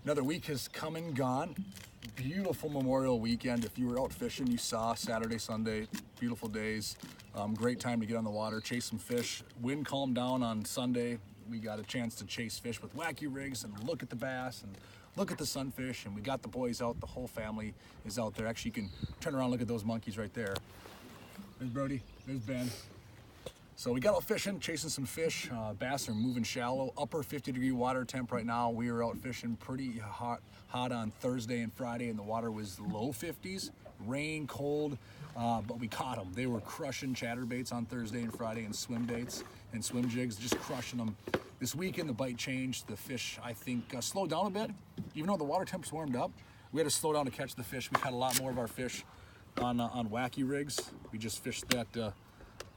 Another week has come and gone. Beautiful Memorial weekend. If you were out fishing, you saw Saturday, Sunday, beautiful days. Great time to get on the water, chase some fish. Wind calmed down on Sunday. We got a chance to chase fish with wacky rigs and look at the bass and look at the sunfish. And we got the boys out. The whole family is out there. Actually, you can turn around and look at those monkeys right there. There's Brody. There's Ben. So we got out fishing, chasing some fish. Bass are moving shallow. Upper 50-degree water temp right now. We were out fishing pretty hot on Thursday and Friday, and the water was low 50s. Rain, cold, but we caught them. They were crushing chatterbaits on Thursday and Friday, and swim baits and swim jigs, just crushing them. This weekend the bite changed. The fish, I think, slowed down a bit. Even though the water temps warmed up, we had to slow down to catch the fish. We caught a lot more of our fish on wacky rigs. We just fished that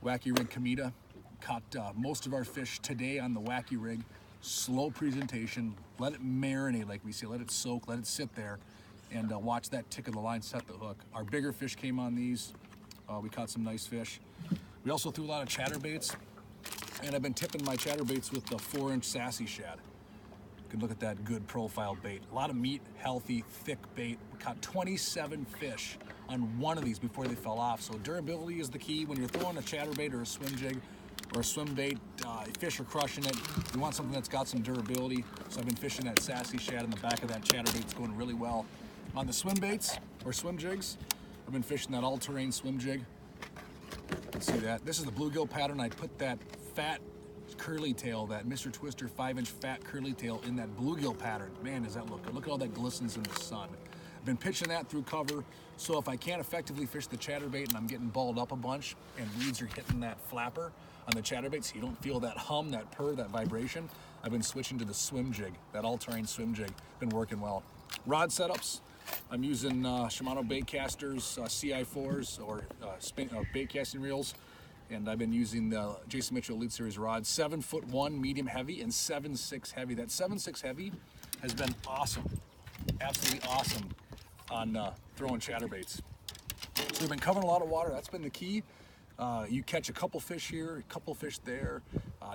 wacky rig Kamita. Caught most of our fish today on the wacky rig. Slow presentation, let it marinate, like we say, let it soak, let it sit there, and watch that tick of the line set the hook. Our bigger fish came on these. We caught some nice fish. We also threw a lot of chatterbaits, and I've been tipping my chatterbaits with the 4-inch Sassy Shad. You can look at that good profile bait. A lot of meat, healthy, thick bait. We caught 27 fish on one of these before they fell off. So durability is the key. When you're throwing a chatterbait or a swim jig or a swim bait, fish are crushing it. You want something that's got some durability. So I've been fishing that Sassy Shad in the back of that chatterbait. It's going really well. On the swim baits or swim jigs, I've been fishing that all-terrain swim jig. You can see that. This is the bluegill pattern. I put that fat curly tail, that Mr. Twister 5-inch fat curly tail in that bluegill pattern. Man, does that look good. Look at all that glistens in the sun. I've been pitching that through cover, so if I can't effectively fish the chatterbait and I'm getting balled up a bunch and weeds are hitting that flapper on the chatterbait so you don't feel that hum, that purr, that vibration, I've been switching to the swim jig, that all-terrain swim jig. Been working well. Rod setups, I'm using Shimano Baitcasters CI4s or bait casting reels. And I've been using the Jason Mitchell Elite Series rod, 7'1" medium heavy and 7'6" heavy. That 7'6" heavy has been awesome, absolutely awesome on throwing chatterbaits. So we've been covering a lot of water. That's been the key. You catch a couple fish here, a couple fish there.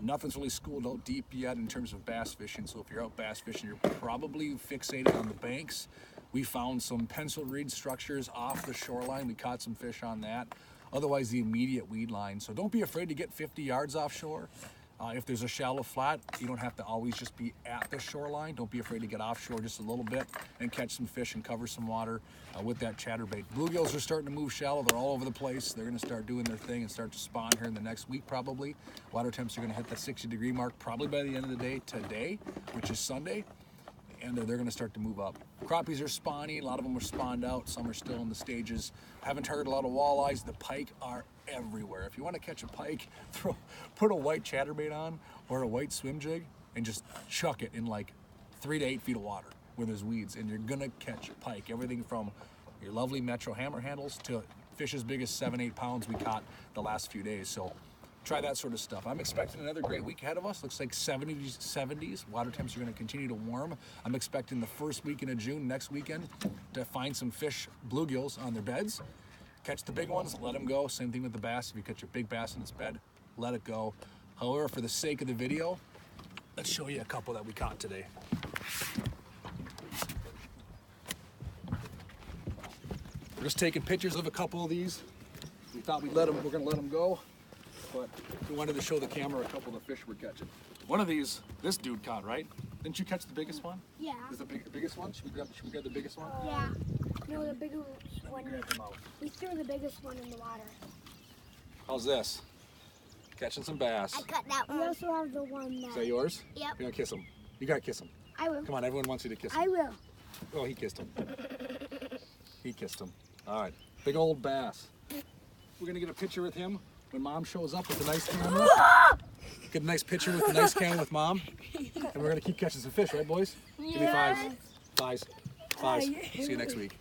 Nothing's really schooled out deep yet in terms of bass fishing. So if you're out bass fishing, you're probably fixated on the banks. We found some pencil reed structures off the shoreline. We caught some fish on that. Otherwise, the immediate weed line. So don't be afraid to get 50 yards offshore. If there's a shallow flat, you don't have to always just be at the shoreline. Don't be afraid to get offshore just a little bit and catch some fish and cover some water with that chatterbait. Bluegills are starting to move shallow. They're all over the place. They're going to start doing their thing and start to spawn here in the next week probably. Water temps are going to hit the 60-degree mark probably by the end of the day today, which is Sunday. And they're going to start to move up. Crappies are spawning. A lot of them are spawned out. Some are still in the stages. Haven't targeted a lot of walleyes. The pike are everywhere. If you want to catch a pike, put a white chatterbait on or a white swim jig and just chuck it in like 3 to 8 feet of water where there's weeds, and you're going to catch a pike. Everything from your lovely Metro hammer handles to fish as big as 7-8 pounds we caught the last few days. So try that sort of stuff. I'm expecting another great week ahead of us. Looks like 70s. Water temps are going to continue to warm. I'm expecting the first weekend of June, next weekend, to find some fish, bluegills, on their beds. Catch the big ones, let them go. Same thing with the bass. If you catch a big bass in its bed, let it go. However, for the sake of the video, let's show you a couple that we caught today. We're just taking pictures of a couple of these. We thought we're going to let them go. But we wanted to show the camera a couple of the fish we're catching. One of these, this dude caught, right? Didn't you catch the biggest one? Yeah. Is the biggest one? Should we grab the biggest one? Yeah. No, the bigger one. We threw the biggest one in the water. How's this? Catching some bass. I cut that one. We also have the one that... Is that yours? Yep. You're gonna kiss him. You gotta kiss him. I will. Come on, everyone wants you to kiss him. I will. Oh, he kissed him. He kissed him. All right, big old bass. We're gonna get a picture with him when Mom shows up with the nice camera. Get a nice picture with the nice camera with Mom. And we're gonna keep catching some fish, right boys? Give me fives. Fives. Fives. See you next week.